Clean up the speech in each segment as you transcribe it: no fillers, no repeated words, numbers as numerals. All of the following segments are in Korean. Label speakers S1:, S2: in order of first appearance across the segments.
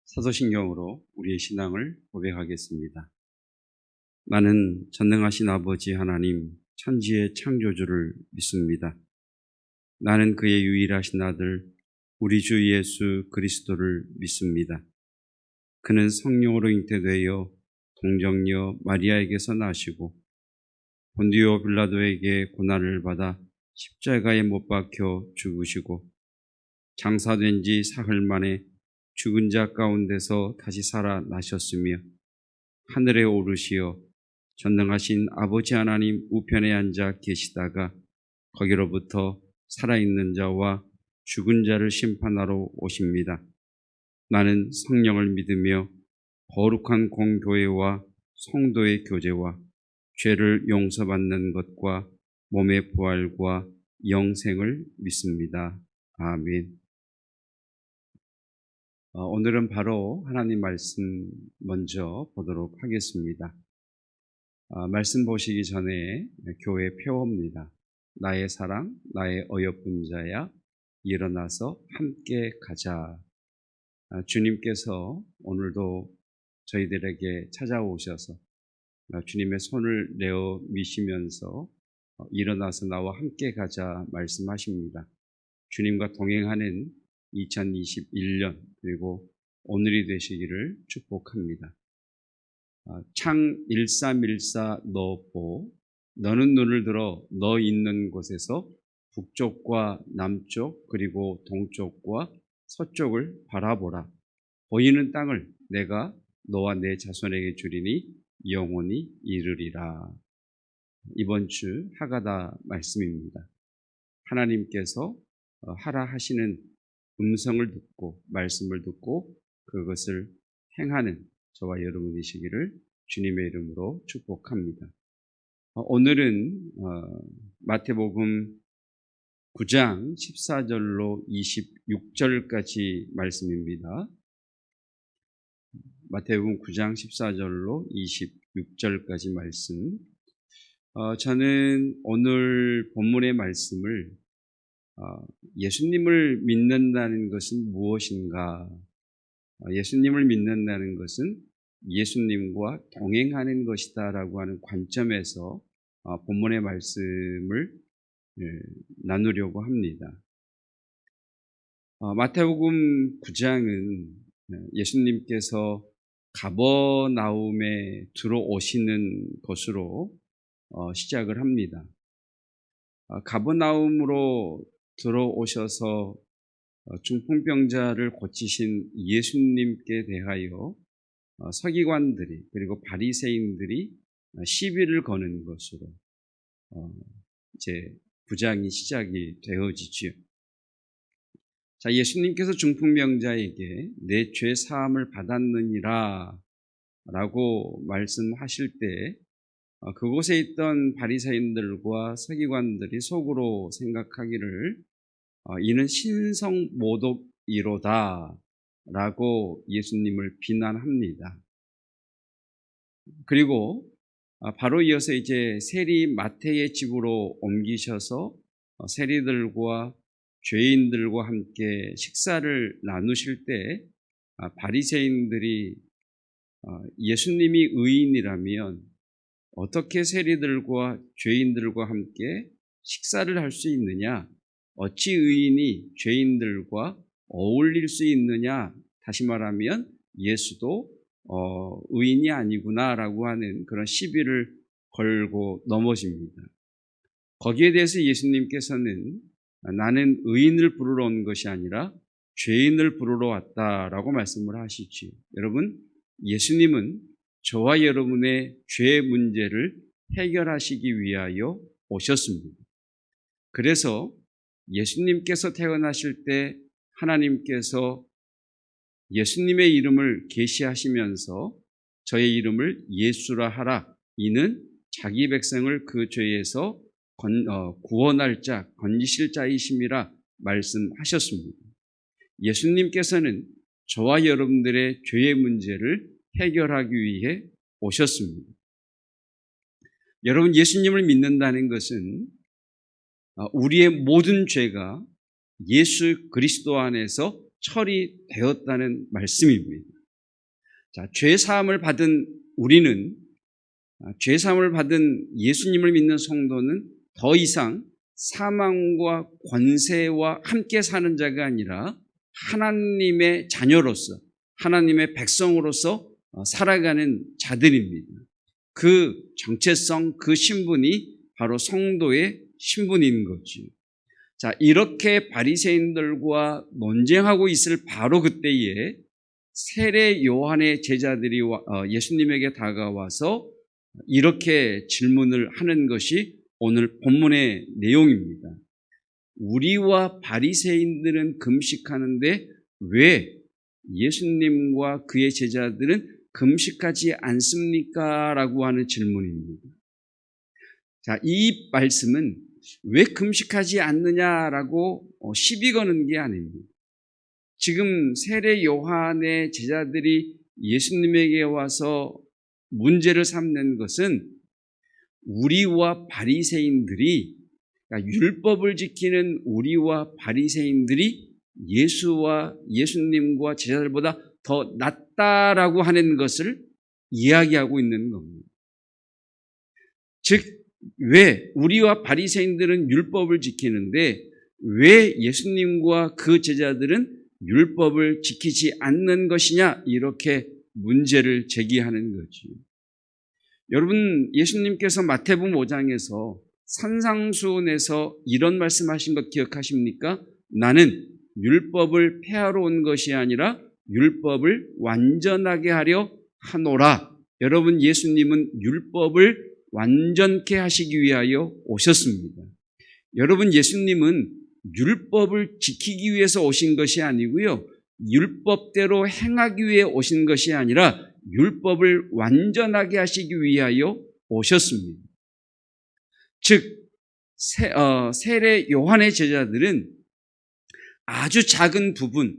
S1: 사도신경으로 우리의 신앙을 고백하겠습니다. 나는 전능하신 아버지 하나님 천지의 창조주를 믿습니다. 나는 그의 유일하신 아들 우리 주 예수 그리스도를 믿습니다. 그는 성령으로 잉태되어 동정녀 마리아에게서 나시고 본디오 빌라도에게 고난을 받아 십자가에 못 박혀 죽으시고 장사된 지 사흘 만에 죽은 자 가운데서 다시 살아나셨으며 하늘에 오르시어 전능하신 아버지 하나님 우편에 앉아 계시다가 거기로부터 살아있는 자와 죽은 자를 심판하러 오십니다. 나는 성령을 믿으며 거룩한 공교회와 성도의 교제와 죄를 용서받는 것과 몸의 부활과 영생을 믿습니다. 아멘. 오늘은 바로 하나님 말씀 먼저 보도록 하겠습니다. 말씀 보시기 전에 교회 표어입니다. 나의 사랑, 나의 어여쁜 자야, 일어나서 함께 가자. 주님께서 오늘도 저희들에게 찾아오셔서 주님의 손을 내어 미시면서 일어나서 나와 함께 가자 말씀하십니다. 주님과 동행하는 2021년 그리고 오늘이 되시기를 축복합니다. 창 1314 너보 너는 눈을 들어 너 있는 곳에서 북쪽과 남쪽 그리고 동쪽과 서쪽을 바라보라. 보이는 땅을 내가 너와 내 자손에게 주리니 영원히 이르리라. 이번 주 하가다 말씀입니다. 하나님께서 하라 하시는 음성을 듣고 말씀을 듣고 그것을 행하는 저와 여러분이시기를 주님의 이름으로 축복합니다. 오늘은 마태복음 9장 14절로 26절까지 말씀입니다. 마태복음 9장 14절로 26절까지 말씀. 저는 오늘 본문의 말씀을 예수님을 믿는다는 것은 무엇인가? 예수님을 믿는다는 것은 예수님과 동행하는 것이다 라고 하는 관점에서 본문의 말씀을 나누려고 합니다. 마태복음 9장은 예수님께서 가버나움에 들어오시는 것으로 시작을 합니다. 가버나움으로 들어오셔서 중풍병자를 고치신 예수님께 대하여 서기관들이 그리고 바리새인들이 시비를 거는 것으로 이제 9장이 시작이 되어지죠. 자, 예수님께서 중풍병자에게 내 죄 사함을 받았느니라 라고 말씀하실 때 그곳에 있던 바리새인들과 서기관들이 속으로 생각하기를 이는 신성모독이로다 라고 예수님을 비난합니다. 그리고 바로 이어서 이제 세리 마태의 집으로 옮기셔서 세리들과 죄인들과 함께 식사를 나누실 때 바리새인들이 예수님이 의인이라면 어떻게 세리들과 죄인들과 함께 식사를 할 수 있느냐? 어찌 의인이 죄인들과 어울릴 수 있느냐? 다시 말하면 예수도 의인이 아니구나라고 하는 그런 시비를 걸고 넘어집니다. 거기에 대해서 예수님께서는 나는 의인을 부르러 온 것이 아니라 죄인을 부르러 왔다라고 말씀을 하시지요. 여러분, 예수님은 저와 여러분의 죄 문제를 해결하시기 위하여 오셨습니다. 그래서 예수님께서 태어나실 때 하나님께서 예수님의 이름을 계시하시면서 저의 이름을 예수라 하라. 이는 자기 백성을 그 죄에서 구원할 자, 건지실 자이심이라 말씀하셨습니다. 예수님께서는 저와 여러분들의 죄의 문제를 해결하기 위해 오셨습니다. 여러분, 예수님을 믿는다는 것은 우리의 모든 죄가 예수 그리스도 안에서 처리되었다는 말씀입니다. 자, 죄사함을 받은 우리는, 죄사함을 받은 예수님을 믿는 성도는 더 이상 사망과 권세와 함께 사는 자가 아니라 하나님의 자녀로서, 하나님의 백성으로서 살아가는 자들입니다. 그 정체성, 그 신분이 바로 성도의 신분인 거죠. 자, 이렇게 바리새인들과 논쟁하고 있을 바로 그때에 세례 요한의 제자들이 예수님에게 다가와서 이렇게 질문을 하는 것이 오늘 본문의 내용입니다. 우리와 바리새인들은 금식하는데 왜 예수님과 그의 제자들은 금식하지 않습니까? 라고 하는 질문입니다. 자, 이 말씀은 왜 금식하지 않느냐라고 시비 거는 게 아닙니다. 지금 세례 요한의 제자들이 예수님에게 와서 문제를 삼는 것은 우리와 바리새인들이, 그러니까 율법을 지키는 우리와 바리새인들이 예수님과 제자들보다 더 낫다라고 하는 것을 이야기하고 있는 겁니다. 즉, 왜 우리와 바리새인들은 율법을 지키는데 왜 예수님과 그 제자들은 율법을 지키지 않는 것이냐, 이렇게 문제를 제기하는 거죠. 여러분, 예수님께서 마태복음 5장에서 산상수훈에서 이런 말씀하신 것 기억하십니까? 나는 율법을 폐하러 온 것이 아니라 율법을 완전하게 하려 하노라. 여러분, 예수님은 율법을 완전케 하시기 위하여 오셨습니다. 여러분, 예수님은 율법을 지키기 위해서 오신 것이 아니고요, 율법대로 행하기 위해 오신 것이 아니라 율법을 완전하게 하시기 위하여 오셨습니다. 즉, 세례 요한의 제자들은 아주 작은 부분,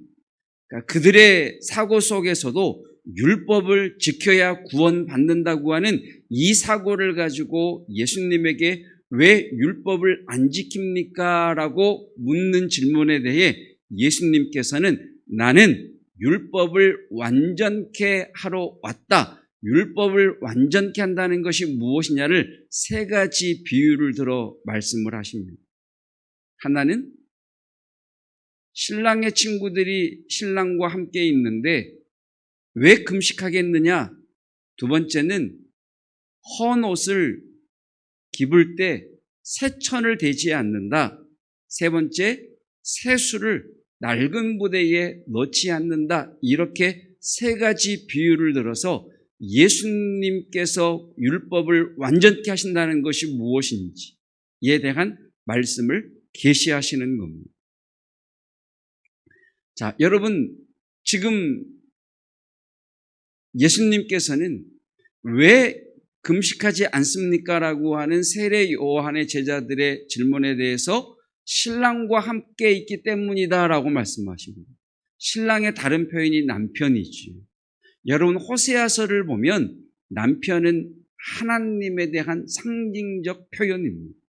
S1: 그러니까 그들의 사고 속에서도 율법을 지켜야 구원받는다고 하는 이 사고를 가지고 예수님에게 왜 율법을 안 지킵니까? 라고 묻는 질문에 대해 예수님께서는 나는 율법을 완전케 하러 왔다. 율법을 완전케 한다는 것이 무엇이냐를 세 가지 비유를 들어 말씀을 하십니다. 하나는 신랑의 친구들이 신랑과 함께 있는데 왜 금식하겠느냐? 두 번째는 헌 옷을 입을 때 새천을 대지 않는다. 세 번째, 새수를 낡은 부대에 넣지 않는다. 이렇게 세 가지 비유를 들어서 예수님께서 율법을 완전케 하신다는 것이 무엇인지에 대한 말씀을 계시하시는 겁니다. 자, 여러분, 지금 예수님께서는 왜 금식하지 않습니까? 라고 하는 세례 요한의 제자들의 질문에 대해서 신랑과 함께 있기 때문이다 라고 말씀하십니다. 신랑의 다른 표현이 남편이죠. 여러분, 호세아서를 보면 남편은 하나님에 대한 상징적 표현입니다.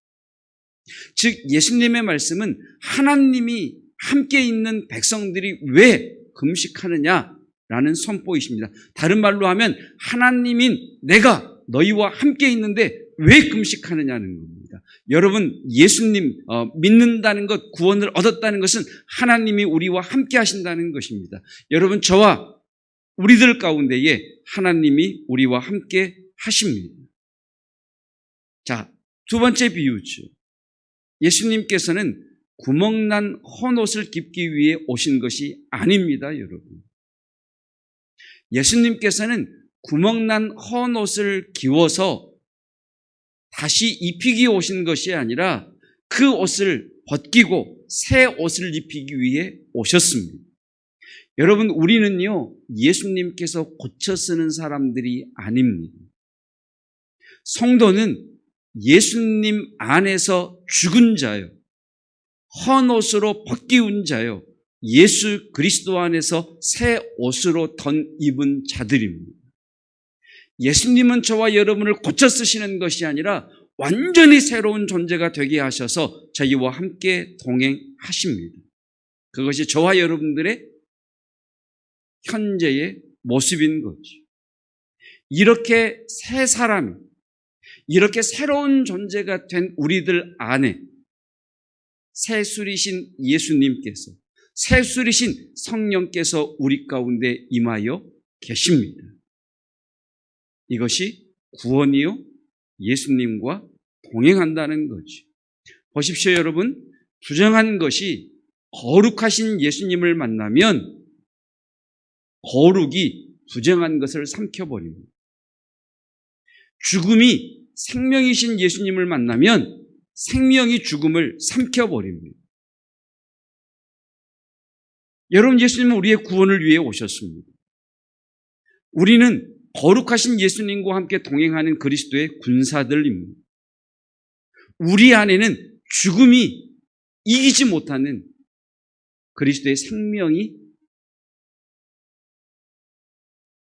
S1: 즉, 예수님의 말씀은 하나님이 함께 있는 백성들이 왜 금식하느냐라는 선포이십니다. 다른 말로 하면 하나님인 내가 너희와 함께 있는데 왜 금식하느냐는 겁니다. 여러분, 예수님 믿는다는 것, 구원을 얻었다는 것은 하나님이 우리와 함께 하신다는 것입니다. 여러분, 저와 우리들 가운데에 하나님이 우리와 함께 하십니다. 자, 두 번째 비유죠. 예수님께서는 구멍난 헌옷을 입기 위해 오신 것이 아닙니다, 여러분. 예수님께서는 구멍난 헌옷을 기워서 다시 입히기 오신 것이 아니라 그 옷을 벗기고 새 옷을 입히기 위해 오셨습니다. 여러분, 우리는요, 예수님께서 고쳐 쓰는 사람들이 아닙니다. 성도는 예수님 안에서 죽은 자요, 헌옷으로 벗기운 자요, 예수 그리스도 안에서 새 옷으로 덧입은 자들입니다. 예수님은 저와 여러분을 고쳐 쓰시는 것이 아니라 완전히 새로운 존재가 되게 하셔서 저희와 함께 동행하십니다. 그것이 저와 여러분들의 현재의 모습인 거지. 이렇게 새 사람이, 이렇게 새로운 존재가 된 우리들 안에 새술이신 예수님께서, 새술이신 성령께서 우리 가운데 임하여 계십니다. 이것이 구원이요, 예수님과 동행한다는 거지. 보십시오, 여러분. 부정한 것이 거룩하신 예수님을 만나면 거룩이 부정한 것을 삼켜버립니다. 죽음이 생명이신 예수님을 만나면 생명이 죽음을 삼켜버립니다. 여러분, 예수님은 우리의 구원을 위해 오셨습니다. 우리는 거룩하신 예수님과 함께 동행하는 그리스도의 군사들입니다. 우리 안에는 죽음이 이기지 못하는 그리스도의 생명이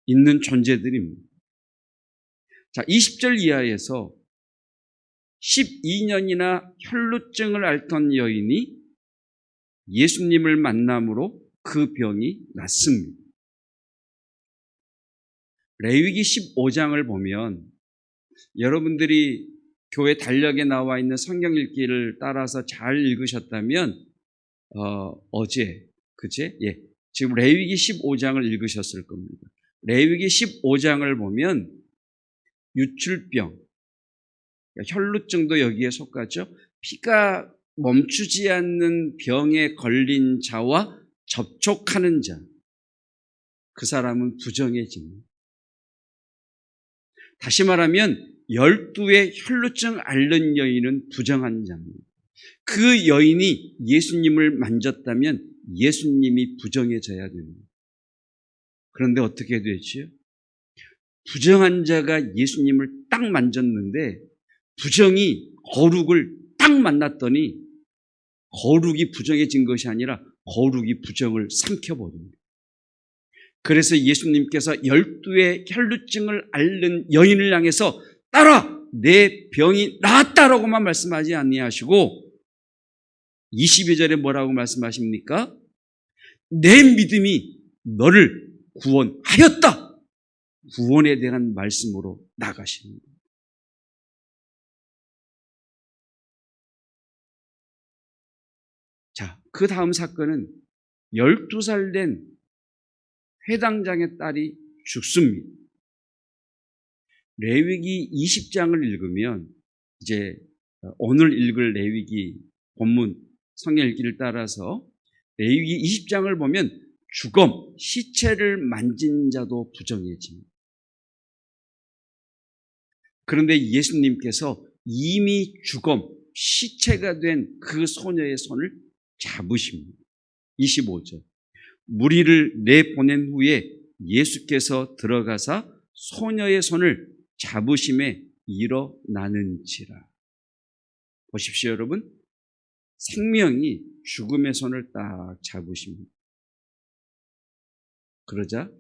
S1: 있는 존재들입니다. 자, 20절 이하에서 12년이나 혈루증을 앓던 여인이 예수님을 만남으로 그 병이 낫습니다. 레위기 15장을 보면 여러분들이 교회 달력에 나와 있는 성경 읽기를 따라서 잘 읽으셨다면 그제? 지금 레위기 15장을 읽으셨을 겁니다. 레위기 15장을 보면 유출병, 혈루증도 여기에 속하죠. 피가 멈추지 않는 병에 걸린 자와 접촉하는 자, 그 사람은 부정해집니다. 다시 말하면 12의 혈루증 앓는 여인은 부정한 자입니다. 그 여인이 예수님을 만졌다면 예수님이 부정해져야 됩니다. 그런데 어떻게 되지요? 부정한 자가 예수님을 딱 만졌는데 부정이 거룩을 딱 만났더니 거룩이 부정해진 것이 아니라 거룩이 부정을 삼켜버립니다. 그래서 예수님께서 12의 혈루증을 앓는 여인을 향해서 따라 내 병이 나았다라고만 말씀하지 아니하시고 22절에 뭐라고 말씀하십니까? 내 믿음이 너를 구원하였다. 구원에 대한 말씀으로 나가십니다. 자, 그 다음 사건은 12살 된 회당장의 딸이 죽습니다. 레위기 20장을 읽으면 이제 오늘 읽을 레위기 본문 성경 읽기를 따라서 레위기 20장을 보면 죽음, 시체를 만진 자도 부정해집니다. 그런데 예수님께서 이미 죽음, 시체가 된 그 소녀의 손을 잡으십니다. 25절. 무리를 내보낸 후에 예수께서 들어가사 소녀의 손을 잡으심에 일어나는지라. 보십시오, 여러분. 생명이 죽음의 손을 딱 잡으십니다. 그러자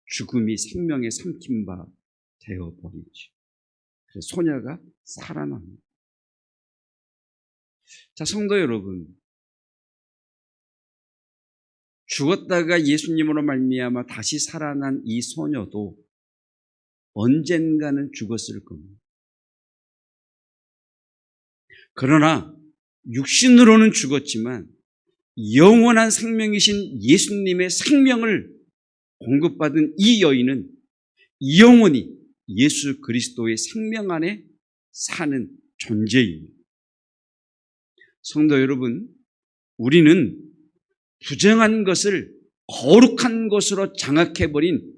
S1: 죽음이 생명에 삼킨 바 되어버리죠. 그래서 소녀가 살아납니다. 자, 성도 여러분. 죽었다가 예수님으로 말미암아 다시 살아난 이 소녀도 언젠가는 죽었을 겁니다. 그러나 육신으로는 죽었지만 영원한 생명이신 예수님의 생명을 공급받은 이 여인은 영원히 예수 그리스도의 생명 안에 사는 존재입니다. 성도 여러분, 우리는 부정한 것을 거룩한 것으로 장악해버린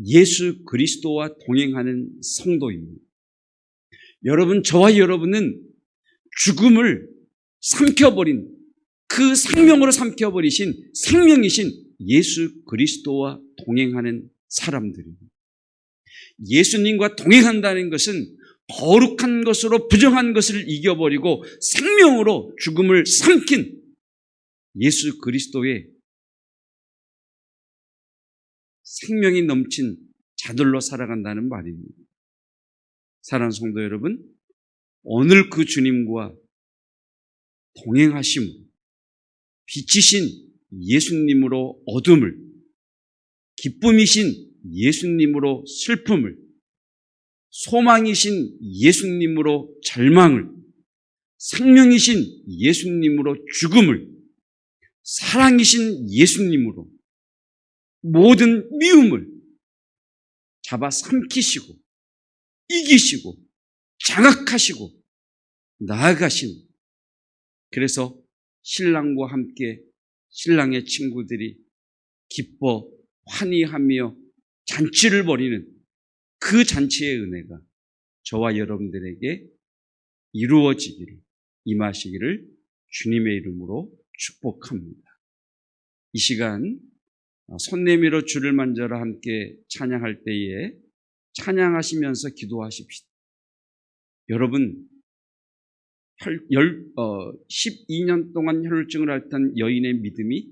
S1: 예수 그리스도와 동행하는 성도입니다. 여러분, 저와 여러분은 죽음을 삼켜버린 그 생명으로 삼켜버리신 생명이신 예수 그리스도와 동행하는 사람들입니다. 예수님과 동행한다는 것은 거룩한 것으로 부정한 것을 이겨버리고 생명으로 죽음을 삼킨 예수 그리스도의 생명이 넘친 자들로 살아간다는 말입니다. 사랑하는 성도 여러분, 오늘 그 주님과 동행하심으로 빛이신 예수님으로 어둠을 기쁨이신 예수님으로 슬픔을, 소망이신 예수님으로 절망을, 생명이신 예수님으로 죽음을, 사랑이신 예수님으로 모든 미움을 잡아 삼키시고 이기시고 장악하시고 나아가신, 그래서 신랑과 함께 신랑의 친구들이 기뻐 환희하며 잔치를 벌이는 그 잔치의 은혜가 저와 여러분들에게 이루어지기를, 임하시기를 주님의 이름으로 축복합니다. 이 시간 손 내밀어 주를 만져라 함께 찬양할 때에 찬양하시면서 기도하십시다. 여러분 12년 동안 혈루증을 앓던 여인의 믿음이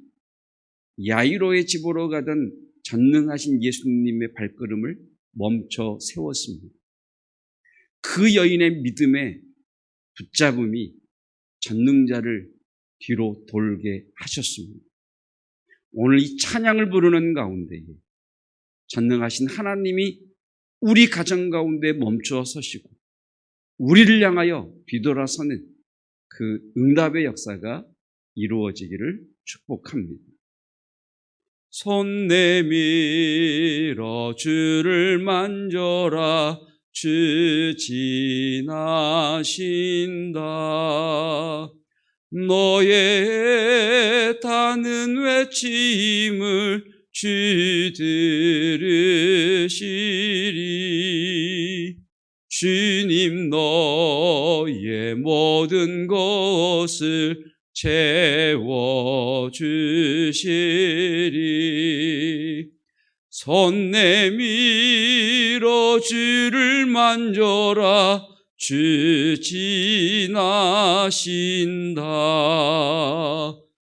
S1: 야이로의 집으로 가던 전능하신 예수님의 발걸음을 멈춰 세웠습니다. 그 여인의 믿음에 붙잡음이 전능자를 뒤로 돌게 하셨습니다. 오늘 이 찬양을 부르는 가운데에 전능하신 하나님이 우리 가정 가운데 멈춰 서시고 우리를 향하여 뒤돌아서는 그 응답의 역사가 이루어지기를 축복합니다. 손 내밀어 주를 만져라, 주 지나신다. 너의 타는 외침을 주 들으시리. 주님 너의 모든 것을 채워주시리. 손 내밀어 주를 만져라, 주 지나신다.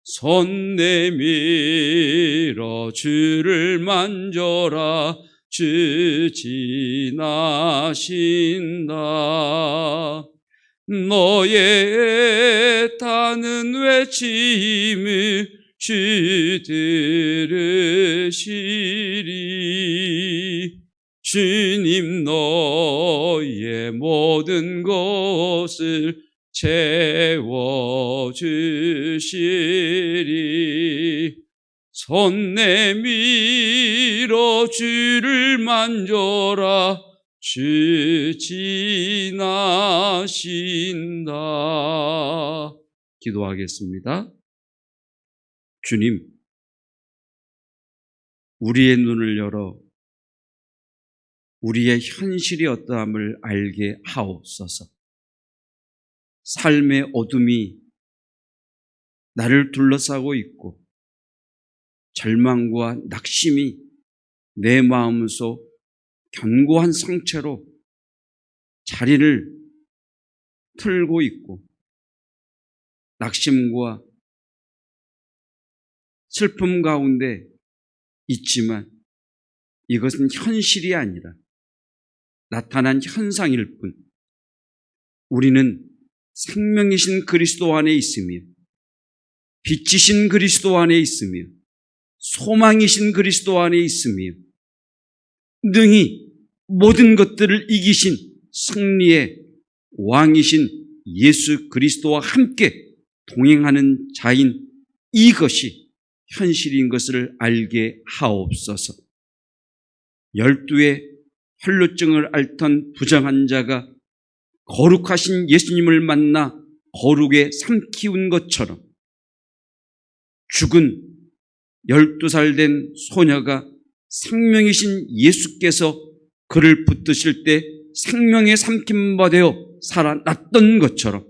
S1: 손 내밀어 주를 만져라, 주 지나신다. 너의 타는 외침을 주 들으시리. 주님 너의 모든 것을 채워주시리. 손 내밀어 주를 만져라, 주 지나신다. 기도하겠습니다. 주님, 우리의 눈을 열어 우리의 현실이 어떠함을 알게 하옵소서. 삶의 어둠이 나를 둘러싸고 있고 절망과 낙심이 내 마음속 견고한 성체로 자리를 틀고 있고 낙심과 슬픔 가운데 있지만 이것은 현실이 아니라 나타난 현상일 뿐, 우리는 생명이신 그리스도 안에 있으며 빛이신 그리스도 안에 있으며 소망이신 그리스도 안에 있으며 능히 모든 것들을 이기신 승리의 왕이신 예수 그리스도와 함께 동행하는 자인 이것이 현실인 것을 알게 하옵소서. 12의 혈루증을 앓던 부정한 자가 거룩하신 예수님을 만나 거룩에 삼키운 것처럼 죽은 12살 된 소녀가 생명이신 예수께서 그를 붙드실 때 생명에 삼킴바 되어 살아났던 것처럼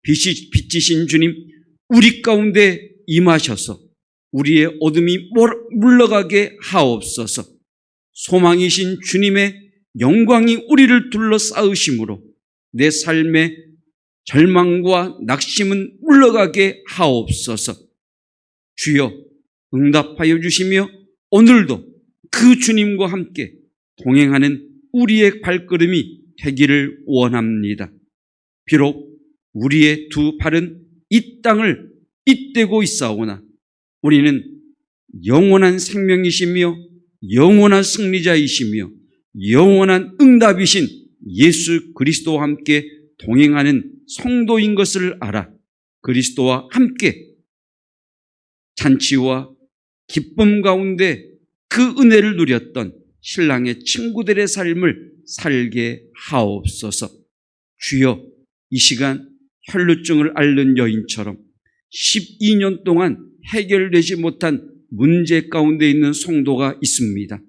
S1: 빛이신 주님, 우리 가운데 임하셔서 우리의 어둠이 물러가게 하옵소서. 소망이신 주님의 영광이 우리를 둘러싸으심으로 내 삶의 절망과 낙심은 물러가게 하옵소서. 주여, 응답하여 주시며 오늘도 그 주님과 함께 동행하는 우리의 발걸음이 되기를 원합니다. 비록 우리의 두 발은 이 땅을 잇대고 있사오나 우리는 영원한 생명이시며 영원한 승리자이시며 영원한 응답이신 예수 그리스도와 함께 동행하는 성도인 것을 알아 그리스도와 함께 잔치와 기쁨 가운데 그 은혜를 누렸던 신랑의 친구들의 삶을 살게 하옵소서. 주여, 이 시간 혈루증을 앓는 여인처럼 12년 동안 해결되지 못한 문제 가운데 있는 성도가 있습니다.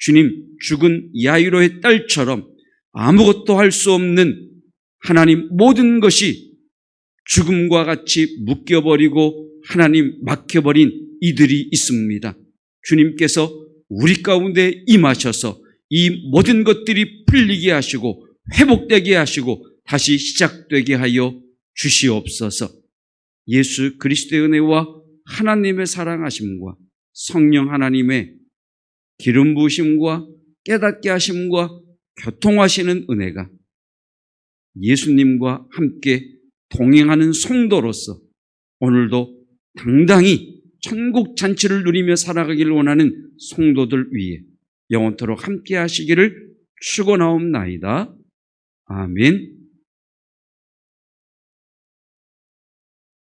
S1: 주님, 죽은 야이로의 딸처럼 아무것도 할 수 없는 하나님 모든 것이 죽음과 같이 묶여버리고 하나님 막혀버린 이들이 있습니다. 주님께서 우리 가운데 임하셔서 이 모든 것들이 풀리게 하시고 회복되게 하시고 다시 시작되게 하여 주시옵소서. 예수 그리스도의 은혜와 하나님의 사랑하심과 성령 하나님의 기름 부으심과 깨닫게 하심과 교통하시는 은혜가 예수님과 함께 동행하는 성도로서 오늘도 당당히 천국 잔치를 누리며 살아가기를 원하는 성도들 위해 영원토록 함께 하시기를 축원하옵나이다. 아멘.